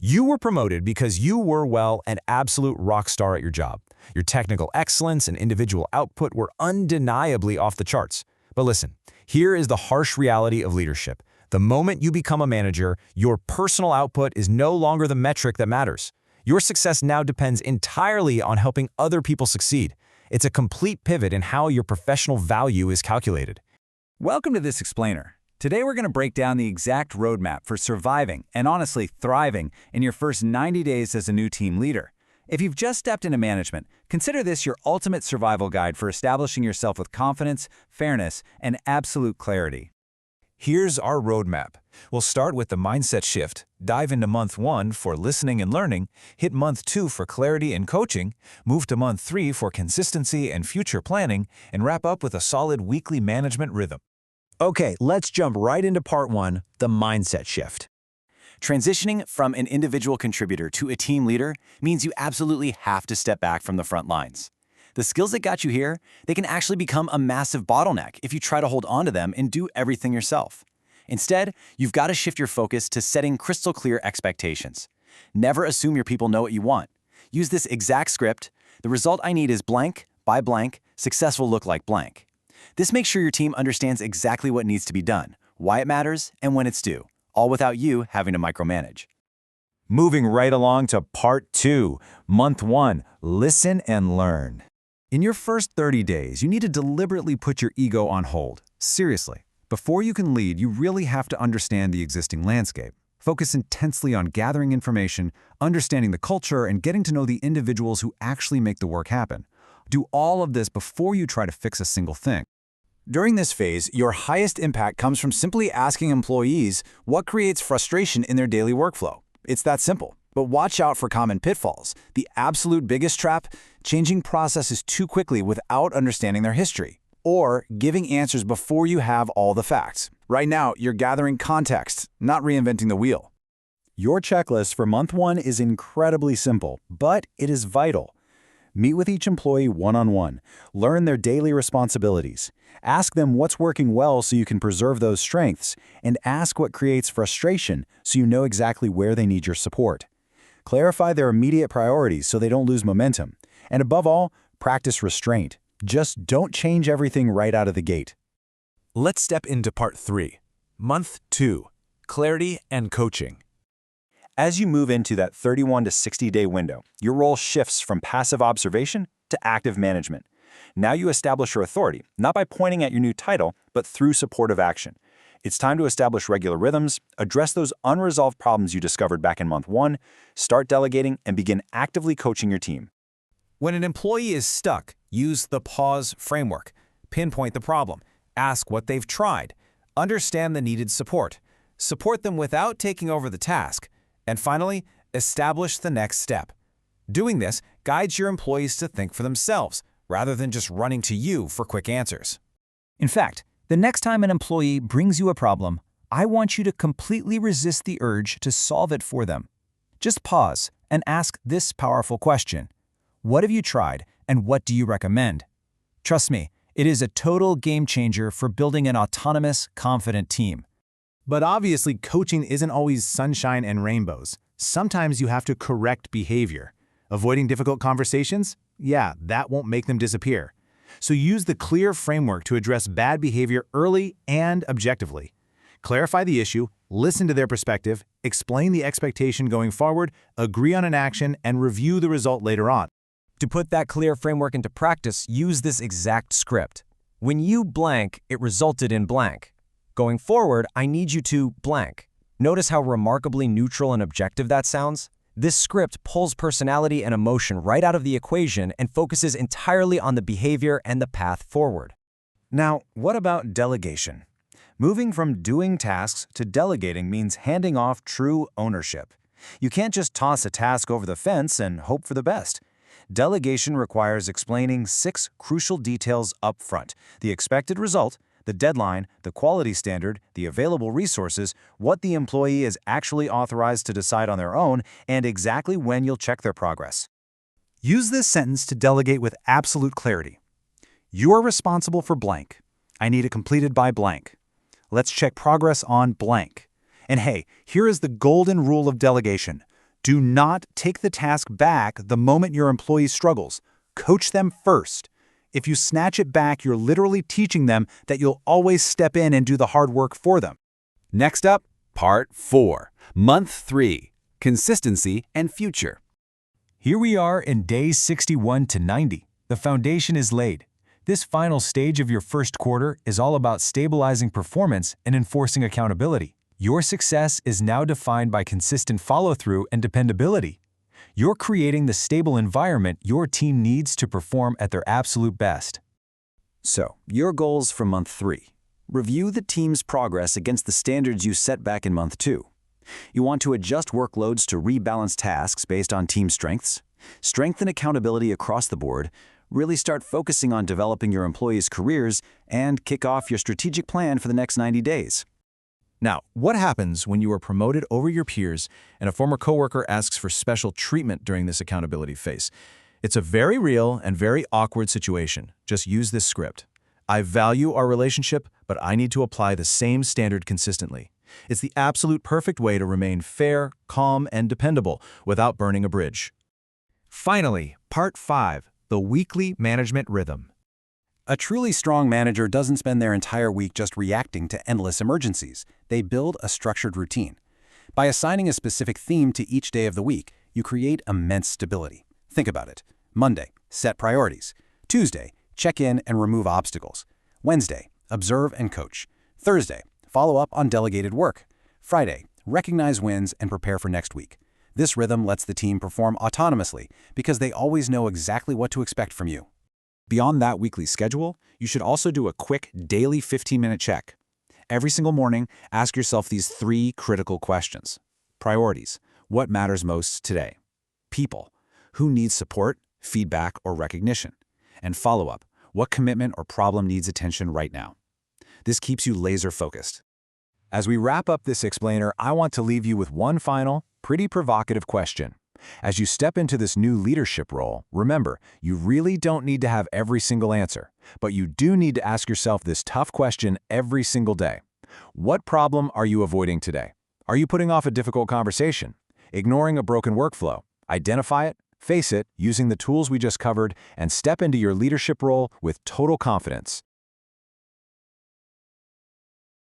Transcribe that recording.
You were promoted because you were, well, an absolute rock star at your job. Your technical excellence and individual output were undeniably off the charts. But listen, here is the harsh reality of leadership. The moment you become a manager, your personal output is no longer the metric that matters. Your success now depends entirely on helping other people succeed. It's a complete pivot in how your professional value is calculated. Welcome to This Explainer. Today we're going to break down the exact roadmap for surviving and honestly thriving in your first 90 days as a new team leader. If you've just stepped into management, consider this your ultimate survival guide for establishing yourself with confidence, fairness, and absolute clarity. Here's our roadmap. We'll start with the mindset shift, dive into month 1 for listening and learning, hit month 2 for clarity and coaching, move to month 3 for consistency and future planning, and wrap up with a solid weekly management rhythm. Okay, let's jump right into part 1, the mindset shift. Transitioning from an individual contributor to a team leader means you absolutely have to step back from the front lines. The skills that got you here, they can actually become a massive bottleneck if you try to hold on to them and do everything yourself. Instead, you've got to shift your focus to setting crystal clear expectations. Never assume your people know what you want. Use this exact script. The result I need is blank, by blank, success will look like blank. This makes sure your team understands exactly what needs to be done, why it matters, and when it's due, all without you having to micromanage. Moving right along to part 2, month 1, listen and learn. In your first 30 days, you need to deliberately put your ego on hold. Seriously. Before you can lead, you really have to understand the existing landscape. Focus intensely on gathering information, understanding the culture, and getting to know the individuals who actually make the work happen. Do all of this before you try to fix a single thing. During this phase, your highest impact comes from simply asking employees what creates frustration in their daily workflow. It's that simple. But watch out for common pitfalls. The absolute biggest trap, changing processes too quickly without understanding their history, or giving answers before you have all the facts. Right now, you're gathering context, not reinventing the wheel. Your checklist for month 1 is incredibly simple, but it is vital. Meet with each employee one-on-one. Learn their daily responsibilities. Ask them what's working well so you can preserve those strengths, and ask what creates frustration so you know exactly where they need your support. Clarify their immediate priorities so they don't lose momentum. And above all, practice restraint. Just don't change everything right out of the gate. Let's step into part 3, month 2, clarity and coaching. As you move into that 31 to 60-day window, your role shifts from passive observation to active management. Now you establish your authority, not by pointing at your new title, but through supportive action. It's time to establish regular rhythms, address those unresolved problems you discovered back in month 1, start delegating, and begin actively coaching your team. When an employee is stuck, use the pause framework. Pinpoint the problem. Ask what they've tried. Understand the needed support. Support them without taking over the task. And finally, establish the next step. Doing this guides your employees to think for themselves, rather than just running to you for quick answers. In fact, the next time an employee brings you a problem, I want you to completely resist the urge to solve it for them. Just pause and ask this powerful question. What have you tried, and what do you recommend? Trust me, it is a total game changer for building an autonomous, confident team. But obviously, coaching isn't always sunshine and rainbows. Sometimes you have to correct behavior. Avoiding difficult conversations? Yeah, that won't make them disappear. So use the CLEAR framework to address bad behavior early and objectively. Clarify the issue, listen to their perspective, explain the expectation going forward, agree on an action, and review the result later on. To put that CLEAR framework into practice, use this exact script. When you blank, it resulted in blank. Going forward, I need you to blank. Notice how remarkably neutral and objective that sounds? This script pulls personality and emotion right out of the equation and focuses entirely on the behavior and the path forward. Now, what about delegation? Moving from doing tasks to delegating means handing off true ownership. You can't just toss a task over the fence and hope for the best. Delegation requires explaining 6 crucial details up front: the expected result, the deadline, the quality standard, the available resources, what the employee is actually authorized to decide on their own, and exactly when you'll check their progress. Use this sentence to delegate with absolute clarity. You are responsible for blank. I need it completed by blank. Let's check progress on blank. And hey, here is the golden rule of delegation. Do not take the task back the moment your employee struggles. Coach them first. If you snatch it back, you're literally teaching them that you'll always step in and do the hard work for them. Next up, Part 4, Month 3, Consistency and Future. Here we are in days 61 to 90. The foundation is laid. This final stage of your first quarter is all about stabilizing performance and enforcing accountability. Your success is now defined by consistent follow-through and dependability. You're creating the stable environment your team needs to perform at their absolute best. So, your goals for Month 3. Review the team's progress against the standards you set back in Month 2. You want to adjust workloads to rebalance tasks based on team strengths, strengthen accountability across the board, really start focusing on developing your employees' careers, and kick off your strategic plan for the next 90 days. Now, what happens when you are promoted over your peers and a former coworker asks for special treatment during this accountability phase? It's a very real and very awkward situation. Just use this script. I value our relationship, but I need to apply the same standard consistently. It's the absolute perfect way to remain fair, calm, and dependable without burning a bridge. Finally, Part 5, the weekly management rhythm. A truly strong manager doesn't spend their entire week just reacting to endless emergencies. They build a structured routine. By assigning a specific theme to each day of the week, you create immense stability. Think about it. Monday, set priorities. Tuesday, check in and remove obstacles. Wednesday, observe and coach. Thursday, follow up on delegated work. Friday, recognize wins and prepare for next week. This rhythm lets the team perform autonomously because they always know exactly what to expect from you. Beyond that weekly schedule, you should also do a quick daily 15-minute check. Every single morning, ask yourself these 3 critical questions. Priorities: what matters most today? People: who needs support, feedback, or recognition? And follow-up: what commitment or problem needs attention right now? This keeps you laser-focused. As we wrap up this explainer, I want to leave you with one final, pretty provocative question. As you step into this new leadership role, remember, you really don't need to have every single answer, but you do need to ask yourself this tough question every single day. What problem are you avoiding today? Are you putting off a difficult conversation? Ignoring a broken workflow? Identify it, face it using the tools we just covered, and step into your leadership role with total confidence.